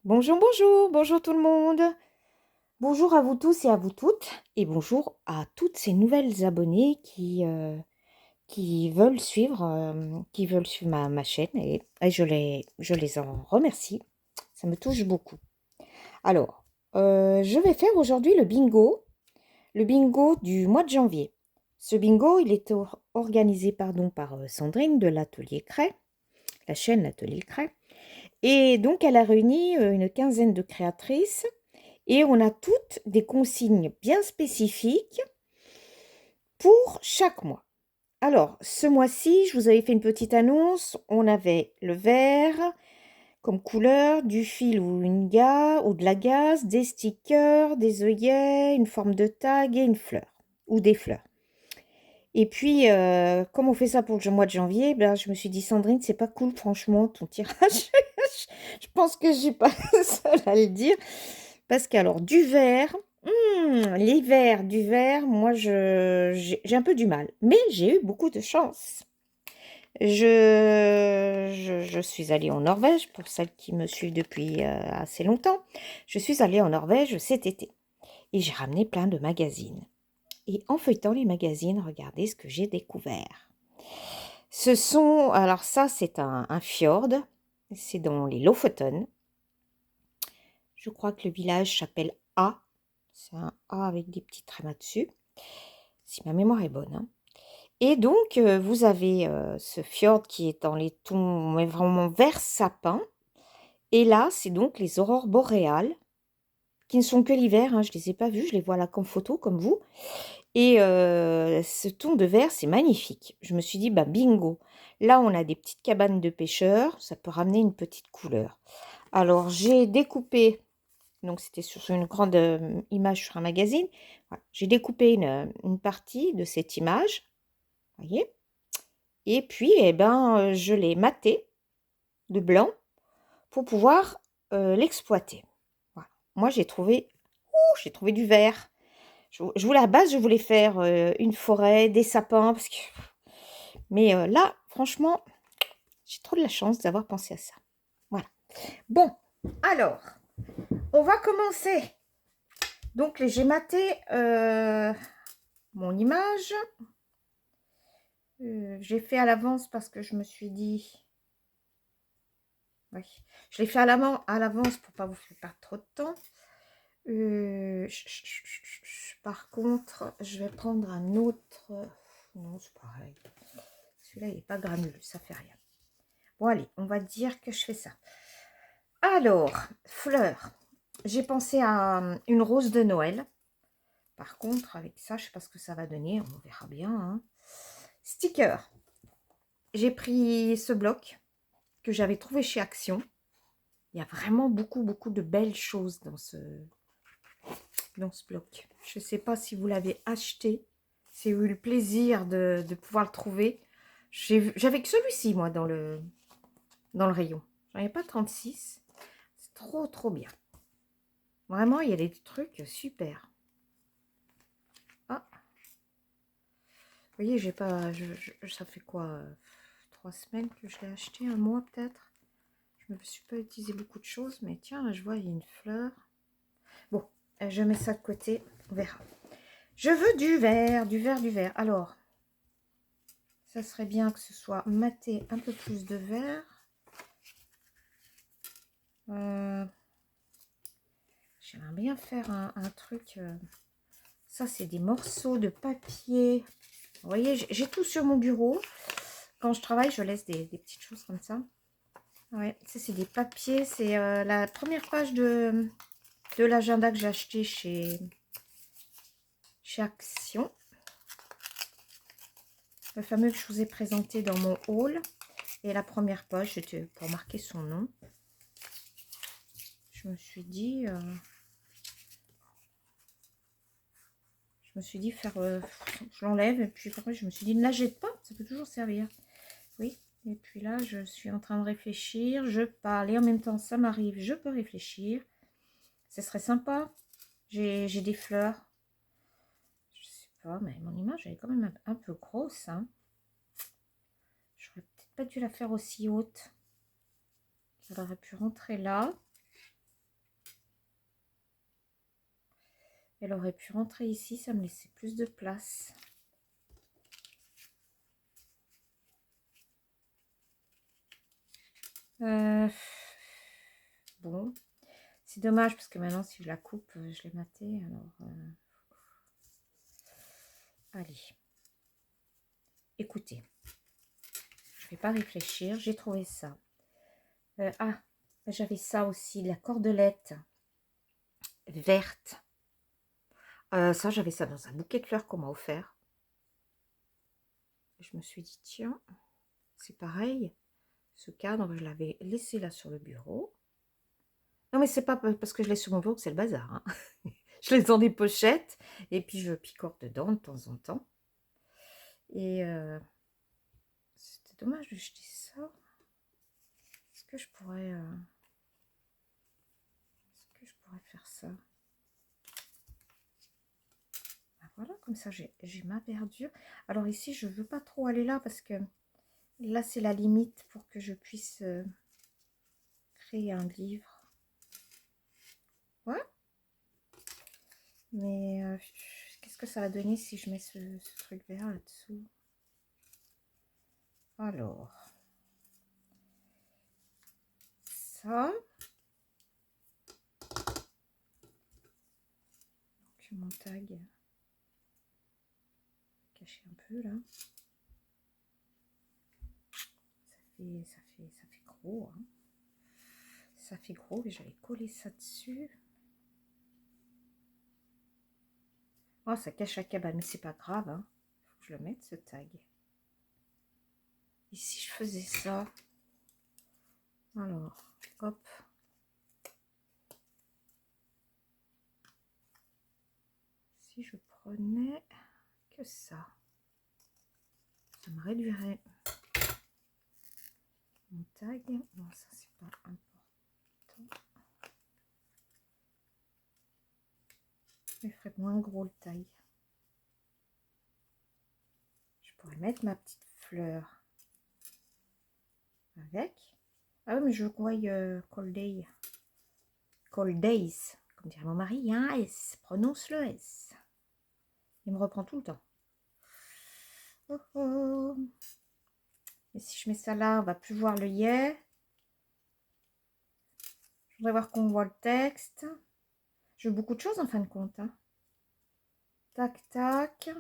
Bonjour, bonjour, bonjour tout le monde. Bonjour à vous tous et à vous toutes. Et bonjour à toutes ces nouvelles abonnées qui veulent suivre ma chaîne. Et je les en remercie. Ça me touche beaucoup. Alors, je vais faire aujourd'hui le bingo du mois de janvier. Ce bingo, il est organisé par Sandrine de l'Atelier Cray, la chaîne L'Atelier Cray. Et donc, elle a réuni une quinzaine de créatrices. Et on a toutes des consignes bien spécifiques pour chaque mois. Alors, ce mois-ci, je vous avais fait une petite annonce. On avait le vert comme couleur, du fil ou de la gaze, des stickers, des œillets, une forme de tag et une fleur ou des fleurs. Et puis, comme on fait ça pour le mois de janvier, ben, je me suis dit, Sandrine, c'est pas cool, franchement, ton tirage. Je pense que je suis pas la seule à le dire. Parce qu'alors, du vert, les verts, du vert, moi, j'ai un peu du mal. Mais j'ai eu beaucoup de chance. Je suis allée en Norvège, pour celles qui me suivent depuis assez longtemps. Je suis allée en Norvège cet été. Et j'ai ramené plein de magazines. Et en feuilletant les magazines, regardez ce que j'ai découvert. Alors ça, c'est un fjord. C'est dans les Lofoten. Je crois que le village s'appelle A. C'est un A avec des petits trémas dessus, si ma mémoire est bonne, hein. Et donc, vous avez ce fjord qui est dans les tons, mais vraiment vert sapin. Et là, c'est donc les aurores boréales, qui ne sont que l'hiver, hein, je ne les ai pas vues, je les vois là qu'en photo, comme vous. Et ce ton de vert, c'est magnifique. Je me suis dit, bah bingo. Là, on a des petites cabanes de pêcheurs, ça peut ramener une petite couleur. Alors, j'ai découpé. Donc, c'était sur une grande image sur un magazine. Voilà. J'ai découpé une partie de cette image. Voyez. Et puis, eh ben, je l'ai maté de blanc pour pouvoir l'exploiter. Voilà. Moi, j'ai trouvé du vert. Je voulais à la base, je voulais faire une forêt, des sapins, mais là, franchement, j'ai trop de la chance d'avoir pensé à ça. Voilà. Bon, alors, on va commencer. Donc, j'ai maté mon image. J'ai fait à l'avance parce que je me suis dit... Oui, je l'ai fait à l'avance pour pas vous faire perdre trop de temps. Par contre, je vais prendre un autre... Non, c'est pareil. Celui-là, il n'est pas granuleux, ça fait rien. Bon, allez, on va dire que je fais ça. Alors, fleurs. J'ai pensé à une rose de Noël. Par contre, avec ça, je ne sais pas ce que ça va donner. On verra bien, hein. Sticker. J'ai pris ce bloc que j'avais trouvé chez Action. Il y a vraiment beaucoup, beaucoup de belles choses dans ce bloc. Je ne sais pas si vous l'avez acheté. Si vous avez eu le plaisir de pouvoir le trouver. J'avais que celui-ci, moi, dans le rayon. J'en avais pas 36. C'est trop, trop bien. Vraiment, il y a des trucs super. Ah, vous voyez, j'ai pas... ça fait quoi 3 semaines que je l'ai acheté, un mois peut-être. Je ne me suis pas utilisé beaucoup de choses, mais tiens, là, je vois, il y a une fleur. Bon, je mets ça de côté, on verra. Je veux du vert, du vert, du vert. Alors, ça serait bien que ce soit maté un peu plus de vert. J'aimerais bien faire un truc... ça, c'est des morceaux de papier. Vous voyez, j'ai tout sur mon bureau. Quand je travaille, je laisse des petites choses comme ça. Ouais, ça, c'est des papiers. C'est la première page de l'agenda que j'ai acheté chez Action. Le fameux que je vous ai présenté dans mon haul. Et la première page, c'était pour marquer son nom. Je me suis dit... faire... je l'enlève. Et puis après, je me suis dit, ne la jette pas. Ça peut toujours servir. Oui. Et puis là, je suis en train de réfléchir. Je parle. Et en même temps, ça m'arrive. Je peux réfléchir. Ce serait sympa. J'ai des fleurs. Je sais pas, mais mon image, elle est quand même un peu grosse, hein. J'aurais peut-être pas dû la faire aussi haute. Elle aurait pu rentrer là. Elle aurait pu rentrer ici, ça me laissait plus de place. Bon, c'est dommage parce que maintenant si je la coupe, je l'ai matée. Alors, allez, écoutez, je ne vais pas réfléchir, j'ai trouvé ça. Ah, j'avais ça aussi, la cordelette verte. Ça, j'avais ça dans un bouquet de fleurs qu'on m'a offert. Je me suis dit, tiens, c'est pareil. Ce cadre, je l'avais laissé là sur le bureau. Non, mais c'est pas parce que je l'ai sur mon bureau que c'est le bazar, hein. Je laisse dans des pochettes et puis je picore dedans de temps en temps. Et c'était dommage de jeter ça. Est-ce que je pourrais faire ça? Ben voilà, comme ça j'ai ma verdure. Alors ici, je veux pas trop aller là parce que là, c'est la limite pour que je puisse créer un livre. Ouais. Mais qu'est-ce que ça va donner si je mets ce truc vert là-dessous? Alors, ça. Donc, mon tag. Cacher un peu là. Ça fait gros. Hein. Ça fait gros et j'allais coller ça dessus. Oh, ça cache la cabane, mais c'est pas grave. Hein. Faut que je le mette ce tag. Et si je faisais ça? Alors, hop. Si je prenais que ça me réduirait mon tag. Non, ça c'est pas important. Il ferait moins gros le tag. Je pourrais mettre ma petite fleur avec. Ah oui, mais je vois Cold Day. Cold Days, comme dirait mon mari, il y a un S, prononce le S. Il me reprend tout le temps. Oh oh. Et si je mets ça là, on va plus voir le yeah. Je voudrais voir qu'on voit le texte. Je veux beaucoup de choses en fin de compte. Hein. Tac, tac.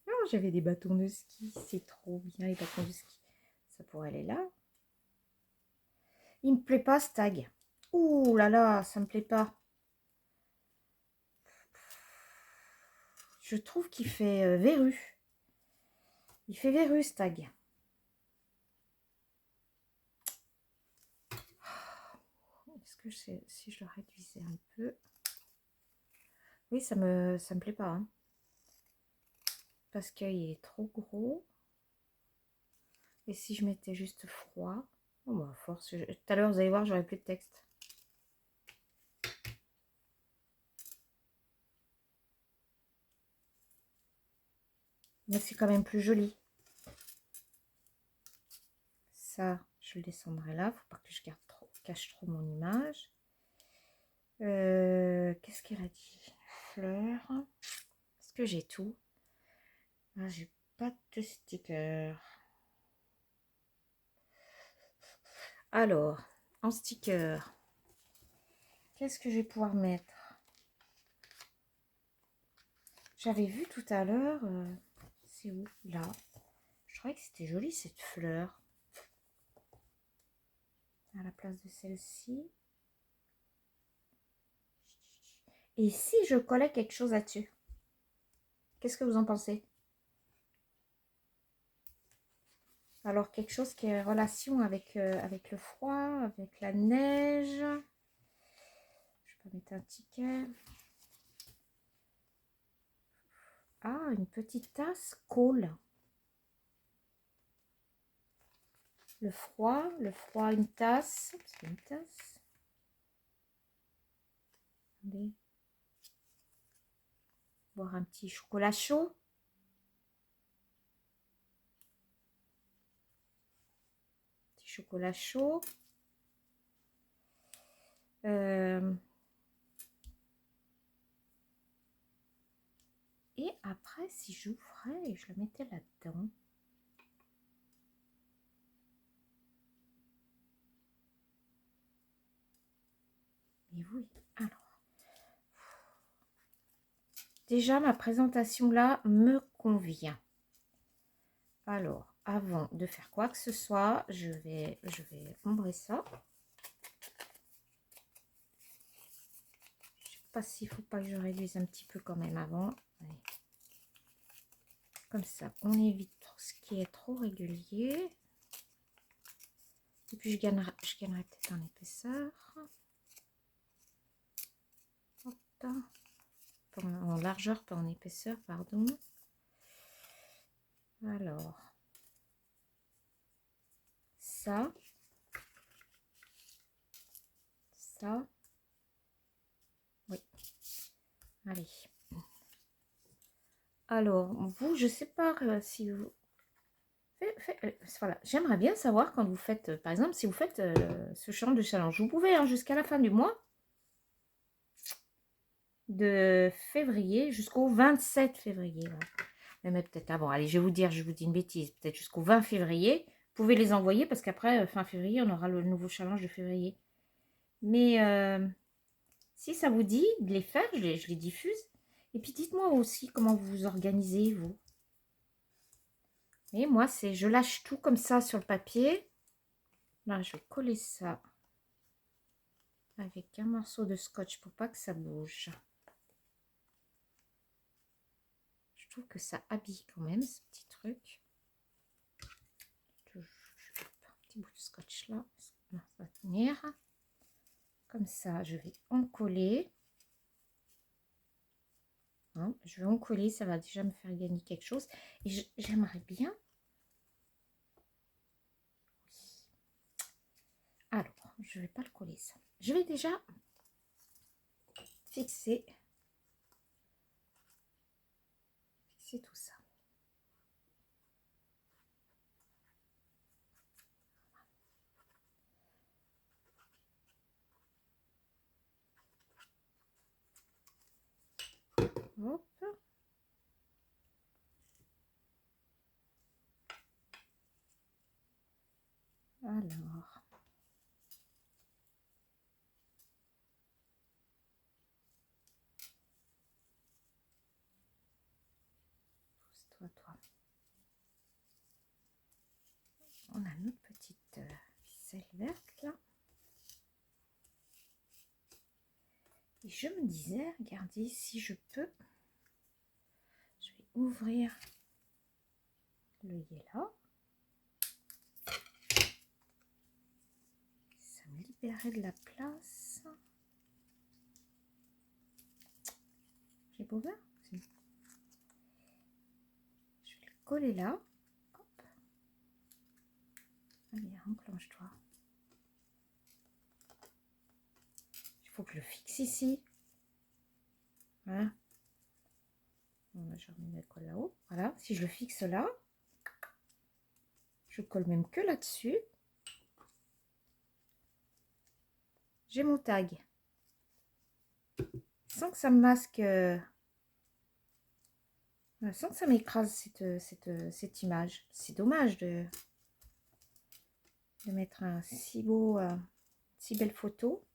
Oh, j'avais des bâtons de ski. C'est trop bien, les bâtons de ski. Ça pourrait aller là. Il me plaît pas, ce tag. Ouh là là, ça me plaît pas. Je trouve qu'il fait verru. Il fait verru, ce tag. Est-ce que si je le réduisais un peu... Oui, ça me plaît pas. Hein. Parce qu'il est trop gros. Et si je mettais juste froid... Oh, bah, force. Tout à l'heure, vous allez voir, j'aurai plus de texte. Mais c'est quand même plus joli. Ça, je le descendrai là. Faut pas que je cache trop mon image. Qu'est-ce qu'elle a dit? Fleurs. Est-ce que j'ai tout? Ah, j'ai pas de sticker. Alors, en sticker, qu'est-ce que je vais pouvoir mettre? J'avais vu tout à l'heure. C'est où? Là. Je trouvais que c'était joli cette fleur. À la place de celle-ci. Et si je collais quelque chose là-dessus? Qu'est-ce que vous en pensez? Alors, quelque chose qui est en relation avec le froid, avec la neige. Je peux mettre un ticket. Ah, une petite tasse cool. Le froid, une tasse. C'est une tasse. Attendez. Boire un petit chocolat chaud. Petit chocolat chaud. si j'ouvrais et je le mettais là-dedans. Mais oui, alors. Déjà, ma présentation là me convient. Alors, avant de faire quoi que ce soit, je vais ombrer ça. Je sais pas s'il faut pas que je réduise un petit peu quand même avant. Allez. Comme ça, on évite ce qui est trop régulier. Et puis je gagnerai peut-être en épaisseur. Hop. En largeur, pas en épaisseur, pardon. Alors, ça, oui. Allez. Alors, vous, je sais pas si vous... voilà, j'aimerais bien savoir quand vous faites, par exemple, si vous faites ce genre de challenge, vous pouvez hein, jusqu'à la fin du mois de février jusqu'au 27 février. Là. Mais peut-être avant. Allez, je vais vous dis une bêtise. Peut-être jusqu'au 20 février. Vous pouvez les envoyer parce qu'après, fin février, on aura le nouveau challenge de février. Mais si ça vous dit de les faire, je les diffuse. Et puis dites-moi aussi comment vous vous organisez, vous. Et moi, c'est je lâche tout comme ça sur le papier. Là, je vais coller ça avec un morceau de scotch pour pas que ça bouge. Je trouve que ça habille quand même ce petit truc. Un petit bout de scotch là, ça va tenir. Comme ça, je vais en coller. Hein, je vais en coller, ça va déjà me faire gagner quelque chose. Et j'aimerais bien. Alors, je vais pas le coller ça. Je vais déjà fixer tout ça. Hop. Alors. Pousse-toi, toi. On a notre petite ficelle verte là. Et je me disais, regardez, si je peux, je vais ouvrir l'œillet là. Ça me libérait de la place. J'ai pas ouvert? Si. Je vais le coller là. Hop. Allez, enclenche-toi. Il faut que je le fixe ici. Voilà. Bon, je remets la colle là-haut. Voilà, si je le fixe là, je colle même que là-dessus. J'ai mon tag. Sans que ça me masque, sans que ça m'écrase cette image. C'est dommage de mettre un si belle photo.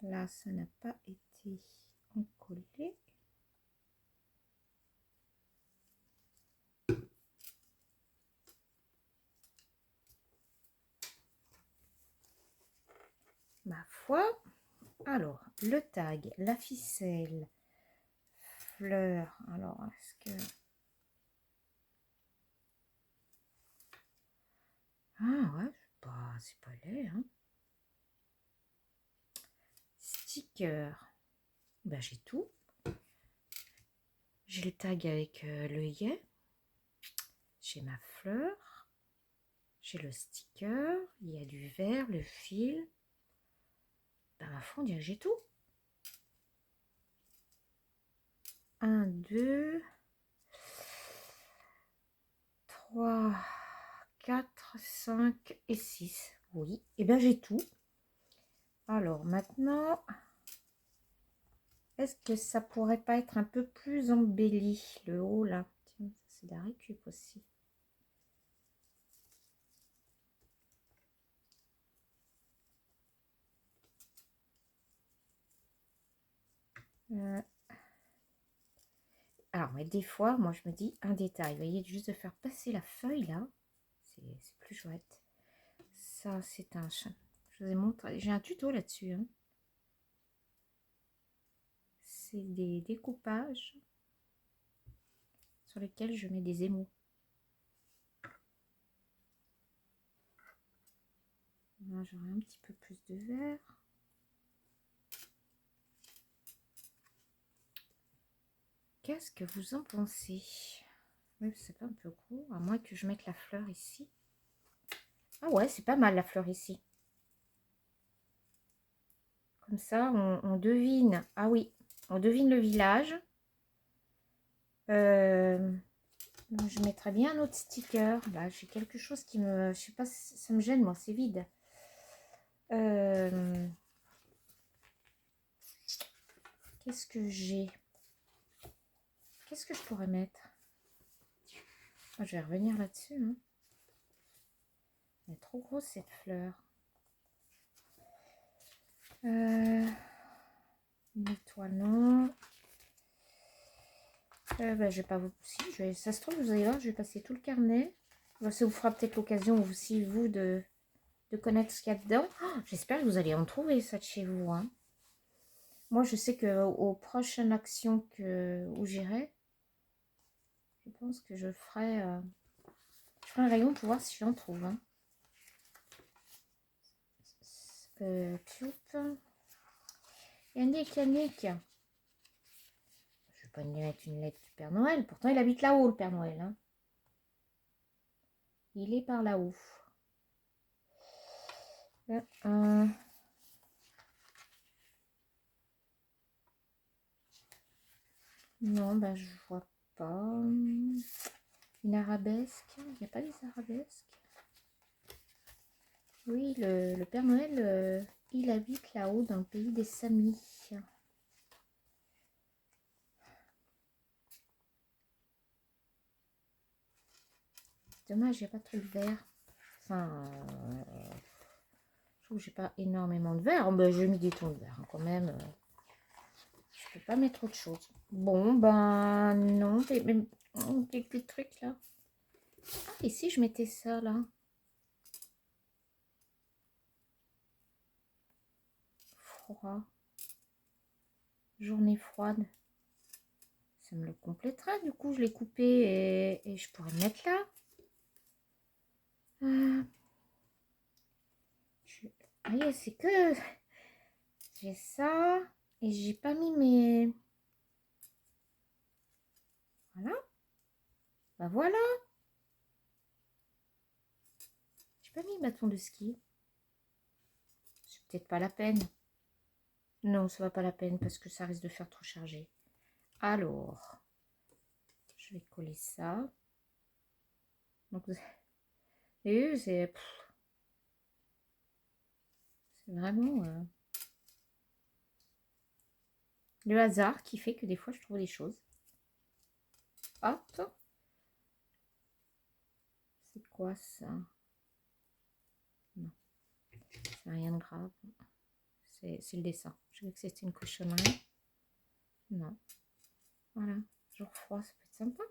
Là, ça n'a pas été encollé. Ma foi. Alors, le tag, la ficelle, fleur. Alors, est-ce que... Ah ouais, c'est pas laid, hein. Sticker. Ben, j'ai tout. J'ai le tag avec l'œillet. J'ai ma fleur. J'ai le sticker. Il y a du vert, le fil. Ben, ma foi, on dirait que j'ai tout. 1, 2, 3, 4, 5 et 6. Oui, et bien j'ai tout. Alors maintenant, Est-ce que ça pourrait pas être un peu plus embelli, le haut là? Tiens, c'est de la récup aussi. Alors, mais des fois, moi, je me dis un détail. Vous voyez, juste de faire passer la feuille là, c'est plus chouette. Ça, c'est un... Je vous ai montré. J'ai un tuto là-dessus. Hein. C'est des découpages sur lesquels je mets des émaux. Là, j'aurai un petit peu plus de vert. Qu'est-ce que vous en pensez? Oui, c'est pas un peu gros, à moins que je mette la fleur ici. Ah ouais, c'est pas mal la fleur ici. Comme ça, on devine. Ah oui, on devine le village. Je mettrais bien un autre sticker. Là, j'ai quelque chose qui me... Je sais pas, ça me gêne, moi, c'est vide. Qu'est-ce que j'ai? Qu'est-ce que je pourrais mettre? Ah, je vais revenir là-dessus. Hein. Elle est trop grosse, cette fleur. Une étoile, non. Je vais pas vous... Si, ça se trouve, vous allez voir, je vais passer tout le carnet. Ça vous fera peut-être l'occasion aussi, vous, de connaître ce qu'il y a dedans. Oh, j'espère que vous allez en trouver ça de chez vous. Hein. Moi, je sais qu'aux prochaines actions où j'irai, je pense que je ferai un rayon pour voir si j'en trouve. Hein. Yannick. Je ne vais pas lui mettre une lettre du Père Noël. Pourtant, il habite là-haut, le Père Noël. Hein. Il est par là-haut. Non, ben je vois pas. Une arabesque. Il n'y a pas des arabesques. Oui, le Père Noël, il habite là-haut dans le pays des Samis. Dommage, il n'y a pas trop de vert. Enfin, je trouve que j'ai pas énormément de vert. Ben, j'ai mis des tons de vert hein, quand même. Je peux pas mettre autre chose. Bon, ben non. Quelques trucs là. Ah, et si je mettais ça là? Froid. Journée froide. Ça me le complétera. Du coup, je l'ai coupé et je pourrais le mettre là. Voyez, c'est que j'ai ça et j'ai pas mis mes... Voilà. Bah voilà. J'ai pas mis le bâton de ski. C'est peut-être pas la peine. Non, ça va pas la peine parce que ça risque de faire trop chargé. Alors, je vais coller ça. Donc, c'est vraiment le hasard qui fait que des fois je trouve des choses. Hop. C'est quoi ça? Non, c'est rien de grave. C'est le dessin. Je savais que c'était une cochonnerie. Non. Voilà. Jour froid, ça peut être sympa.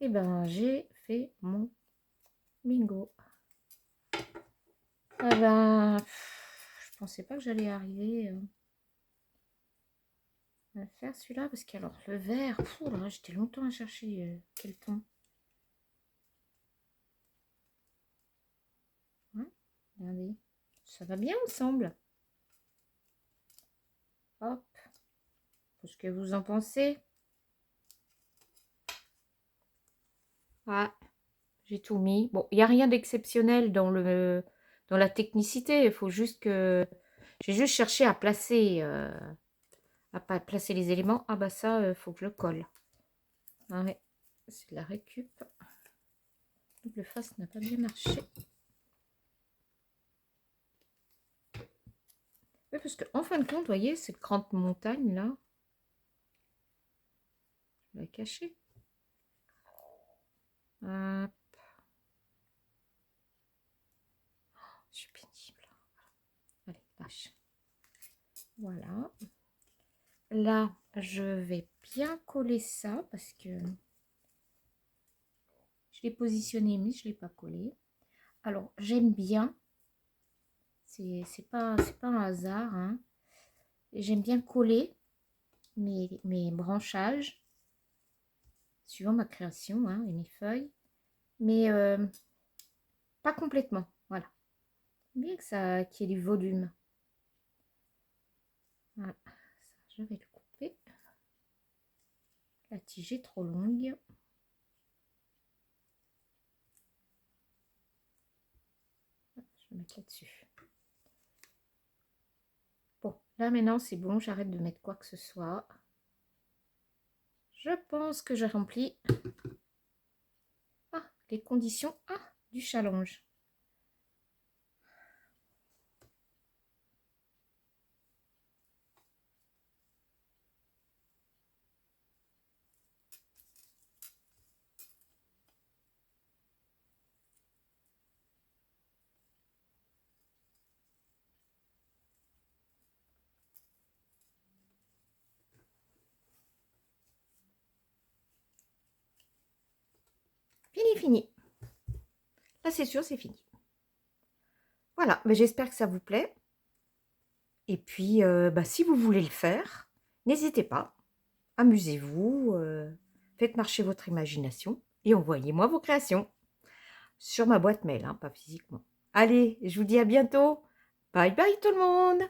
Et ben, j'ai fait mon bingo. Ah ben, je pensais pas que j'allais arriver à faire celui-là parce que alors le vert, j'étais longtemps à chercher quel ton. Ouais, regardez, ça va bien ensemble. Hop, ce que vous en pensez. Ah, j'ai tout mis. Bon, il n'y a rien d'exceptionnel dans la technicité. Il faut juste que j'ai juste cherché à placer placer les éléments. Ah bah ça, faut que je le colle. Ah ouais, c'est de la récup. Double face n'a pas bien marché. Oui, parce qu'en fin de compte, vous voyez, cette grande montagne là, je vais la cacher. Hop. C'est pénible. Allez, lâche. Voilà. Là, je vais bien coller ça parce que je l'ai positionné, mais je ne l'ai pas collé. Alors, j'aime bien. C'est pas un hasard. Hein. J'aime bien coller mes branchages suivant ma création hein, et mes feuilles. Mais pas complètement. Voilà. Bien que ça qu'il y ait du volume. Voilà. Ça, je vais le couper. La tige est trop longue. Je vais mettre là-dessus. Bon, là maintenant c'est bon, j'arrête de mettre quoi que ce soit. Je pense que j'ai rempli les conditions du challenge. Fini. Là c'est sûr, c'est fini. Voilà, mais j'espère que ça vous plaît. Et puis, si vous voulez le faire, n'hésitez pas. Amusez-vous, faites marcher votre imagination et envoyez-moi vos créations sur ma boîte mail, hein, pas physiquement. Allez, je vous dis à bientôt. Bye bye tout le monde!